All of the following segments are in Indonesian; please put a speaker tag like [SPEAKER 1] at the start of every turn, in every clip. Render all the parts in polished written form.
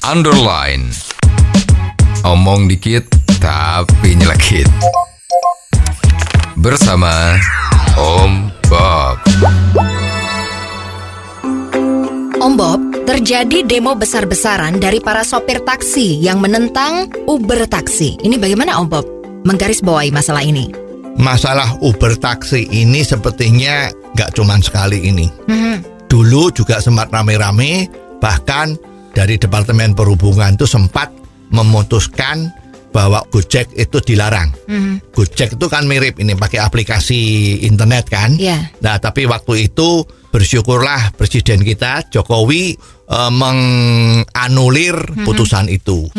[SPEAKER 1] underline. Omong dikit tapi nyelekit. Bersama Om Bob.
[SPEAKER 2] Om Bob, terjadi demo besar-besaran dari para sopir taksi yang menentang Uber taksi. Ini bagaimana Om Bob menggarisbawahi masalah ini?
[SPEAKER 3] Masalah Uber taksi ini sepertinya nggak cuma sekali ini. Dulu juga sempat rame-rame, bahkan dari Departemen Perhubungan itu sempat memutuskan bahwa Gojek itu dilarang. Gojek itu kan mirip ini, pakai aplikasi internet kan.
[SPEAKER 2] Yeah.
[SPEAKER 3] Nah, tapi waktu itu bersyukurlah Presiden kita Jokowi menganulir putusan itu.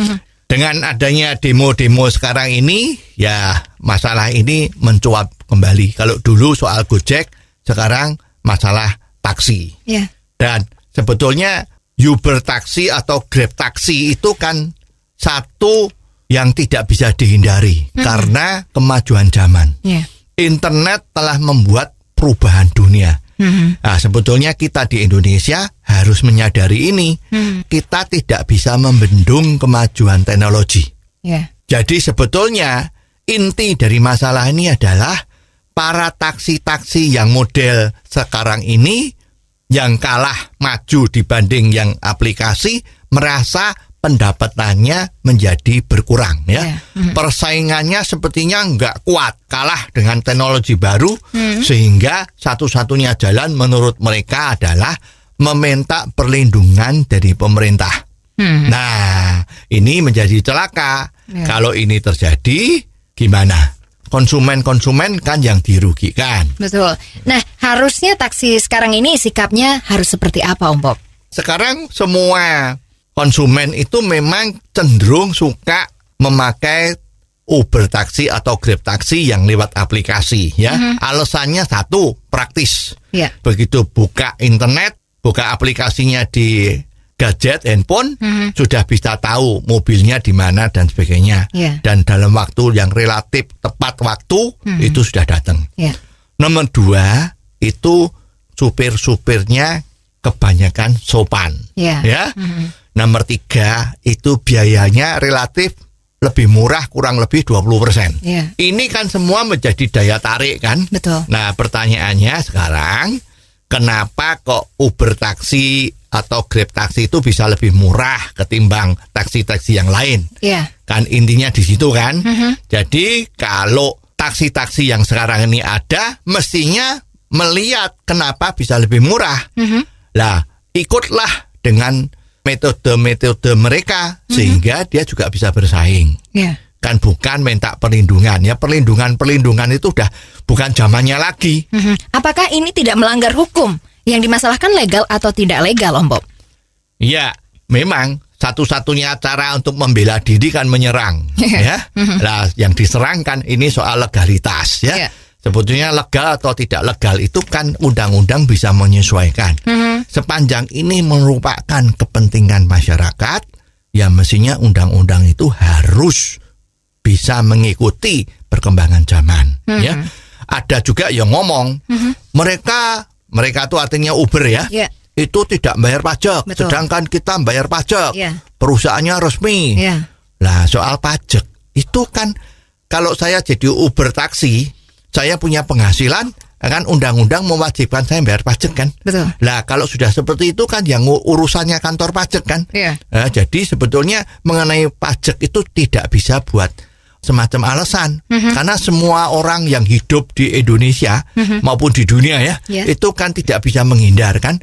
[SPEAKER 3] Dengan adanya demo-demo sekarang ini, ya masalah ini mencuat kembali. Kalau dulu soal Gojek, sekarang masalah taksi.
[SPEAKER 2] Yeah.
[SPEAKER 3] Dan sebetulnya Uber taksi atau Grab taksi itu kan satu yang tidak bisa dihindari karena kemajuan zaman.
[SPEAKER 2] Yeah.
[SPEAKER 3] Internet telah membuat perubahan dunia. Nah, sebetulnya kita di Indonesia harus menyadari ini. Kita tidak bisa membendung kemajuan teknologi.
[SPEAKER 2] Yeah.
[SPEAKER 3] Jadi sebetulnya inti dari masalah ini adalah para taksi-taksi yang model sekarang ini yang kalah maju dibanding yang aplikasi merasa pendapatannya menjadi berkurang ya. Persaingannya sepertinya nggak kuat, kalah dengan teknologi baru, sehingga satu-satunya jalan menurut mereka adalah meminta perlindungan dari pemerintah. Nah, ini menjadi celaka. Kalau ini terjadi, gimana? Konsumen-konsumen kan yang dirugikan.
[SPEAKER 2] Betul. Nah, harusnya taksi sekarang ini sikapnya harus seperti apa Om Bob?
[SPEAKER 3] Sekarang semua konsumen itu memang cenderung suka memakai Uber taksi atau Grab taksi yang lewat aplikasi ya. Alasannya satu, praktis.
[SPEAKER 2] Yeah.
[SPEAKER 3] Begitu buka internet, buka aplikasinya di gadget, handphone, sudah bisa tahu mobilnya di mana dan sebagainya.
[SPEAKER 2] Yeah.
[SPEAKER 3] Dan dalam waktu yang relatif tepat waktu itu sudah datang.
[SPEAKER 2] Yeah.
[SPEAKER 3] Nomor dua, itu supir-supirnya kebanyakan sopan.
[SPEAKER 2] Yeah.
[SPEAKER 3] Ya. Nomor tiga, itu biayanya relatif lebih murah, kurang lebih 20%.
[SPEAKER 2] Yeah.
[SPEAKER 3] Ini kan semua menjadi daya tarik kan?
[SPEAKER 2] Betul.
[SPEAKER 3] Nah, pertanyaannya sekarang, kenapa kok Uber taksi atau Grab taksi itu bisa lebih murah ketimbang taksi-taksi yang lain?
[SPEAKER 2] Yeah.
[SPEAKER 3] Kan intinya di situ kan? Jadi kalau taksi-taksi yang sekarang ini ada, mestinya melihat kenapa bisa lebih murah. Lah, ikutlah dengan metode-metode mereka sehingga dia juga bisa bersaing.
[SPEAKER 2] Yeah.
[SPEAKER 3] Kan bukan minta perlindungan ya, perlindungan itu udah bukan zamannya lagi.
[SPEAKER 2] Apakah ini tidak melanggar hukum? Yang dimasalahkan legal atau tidak legal Om Bob?
[SPEAKER 3] Ya, memang satu-satunya cara untuk membela diri kan menyerang. Ya, lah yang diserang kan ini soal legalitas ya.
[SPEAKER 2] Yeah.
[SPEAKER 3] Sebetulnya legal atau tidak legal itu kan undang-undang bisa menyesuaikan. Sepanjang ini merupakan kepentingan masyarakat, ya mestinya undang-undang itu harus bisa mengikuti perkembangan zaman. Ya, ada juga yang ngomong mereka itu artinya Uber ya.
[SPEAKER 2] Yeah.
[SPEAKER 3] Itu tidak bayar pajak,
[SPEAKER 2] Betul.
[SPEAKER 3] sedangkan kita bayar pajak.
[SPEAKER 2] Yeah.
[SPEAKER 3] Perusahaannya resmi.
[SPEAKER 2] Yeah.
[SPEAKER 3] Lah soal pajak itu kan kalau saya jadi Uber taksi, saya punya penghasilan, kan undang-undang mewajibkan saya bayar pajak kan.
[SPEAKER 2] Betul.
[SPEAKER 3] Lah kalau sudah seperti itu kan yang urusannya kantor pajak kan.
[SPEAKER 2] Yeah.
[SPEAKER 3] Nah, jadi sebetulnya mengenai pajak itu tidak bisa buat semacam alasan. Karena semua orang yang hidup di Indonesia maupun di dunia ya,
[SPEAKER 2] Yeah.
[SPEAKER 3] itu kan tidak bisa menghindarkan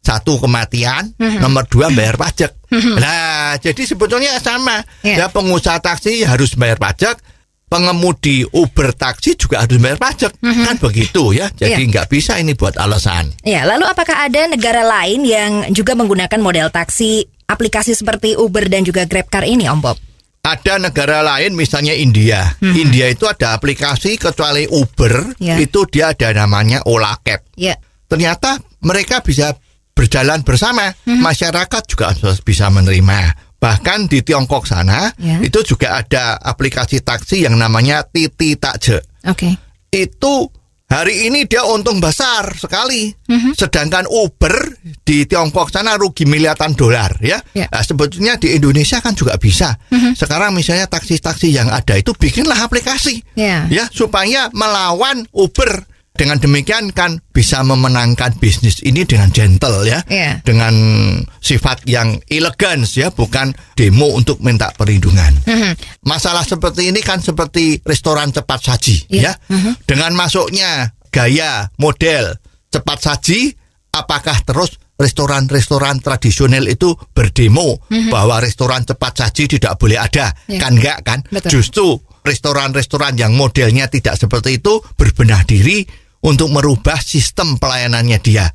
[SPEAKER 3] satu kematian, nomor dua bayar pajak. Nah, jadi sebetulnya sama.
[SPEAKER 2] Yeah.
[SPEAKER 3] Ya pengusaha taksi harus bayar pajak, pengemudi Uber taksi juga harus bayar pajak. Kan begitu ya. Jadi nggak bisa ini buat alasan.
[SPEAKER 2] Ya, lalu apakah ada negara lain yang juga menggunakan model taksi aplikasi seperti Uber dan juga GrabCar ini Om Bob?
[SPEAKER 3] Ada negara lain misalnya India. India itu ada aplikasi kecuali Uber, itu dia ada namanya Ola Cab.
[SPEAKER 2] Ya.
[SPEAKER 3] Ternyata mereka bisa berjalan bersama, masyarakat juga bisa menerima. Bahkan di Tiongkok sana itu juga ada aplikasi taksi yang namanya Titi Takje.
[SPEAKER 2] Oke.
[SPEAKER 3] Itu Hari ini dia untung besar sekali. Sedangkan Uber di Tiongkok sana rugi miliaran dolar ya.
[SPEAKER 2] Ya.
[SPEAKER 3] Nah, sebetulnya di Indonesia kan juga bisa. Sekarang misalnya taksi-taksi yang ada itu bikinlah aplikasi.
[SPEAKER 2] Ya.
[SPEAKER 3] Ya, supaya melawan Uber. Dengan demikian kan bisa memenangkan bisnis ini dengan gentle ya.
[SPEAKER 2] Ya.
[SPEAKER 3] Dengan sifat yang elegan ya, bukan demo untuk minta perlindungan. Masalah seperti ini kan seperti restoran cepat saji
[SPEAKER 2] Ya.
[SPEAKER 3] ya. Dengan masuknya gaya model cepat saji, apakah terus restoran-restoran tradisional itu berdemo bahwa restoran cepat saji tidak boleh ada?
[SPEAKER 2] Ya.
[SPEAKER 3] Kan enggak kan?
[SPEAKER 2] Betul.
[SPEAKER 3] Justru restoran-restoran yang modelnya tidak seperti itu berbenah diri untuk merubah sistem pelayanannya dia.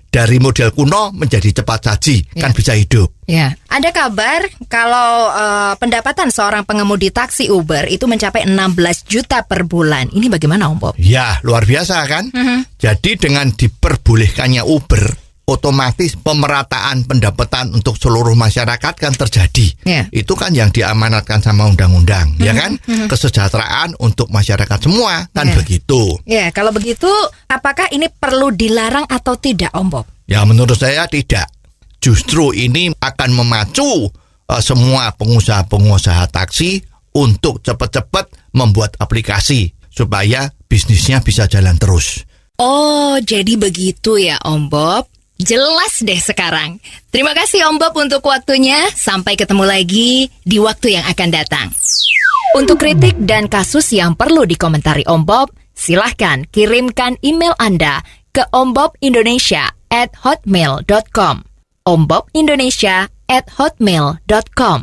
[SPEAKER 3] Dari model kuno menjadi cepat saji, kan bisa hidup.
[SPEAKER 2] Ya, ada kabar kalau pendapatan seorang pengemudi taksi Uber itu mencapai 16 juta per bulan. Ini bagaimana Om Bob?
[SPEAKER 3] Ya, luar biasa kan? Jadi dengan diperbolehkannya Uber, otomatis pemerataan pendapatan untuk seluruh masyarakat kan terjadi.
[SPEAKER 2] Ya.
[SPEAKER 3] Itu kan yang diamanatkan sama undang-undang, ya kan? Kesejahteraan untuk masyarakat semua, kan
[SPEAKER 2] Ya.
[SPEAKER 3] begitu.
[SPEAKER 2] Ya, kalau begitu apakah ini perlu dilarang atau tidak Om Bob?
[SPEAKER 3] Ya, menurut saya tidak. Justru ini akan memacu semua pengusaha-pengusaha taksi untuk cepat-cepat membuat aplikasi supaya bisnisnya bisa jalan terus.
[SPEAKER 2] Oh, jadi begitu ya Om Bob. Jelas deh sekarang. Terima kasih Om Bob untuk waktunya. Sampai ketemu lagi di waktu yang akan datang. Untuk kritik dan kasus yang perlu dikomentari Om Bob, silahkan kirimkan email Anda ke ombobindonesia@hotmail.com. ombobindonesia@hotmail.com.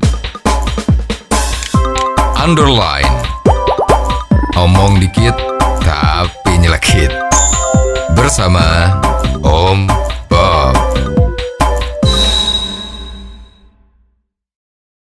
[SPEAKER 1] Underline. Omong dikit tapi nyelekit. Bersama Om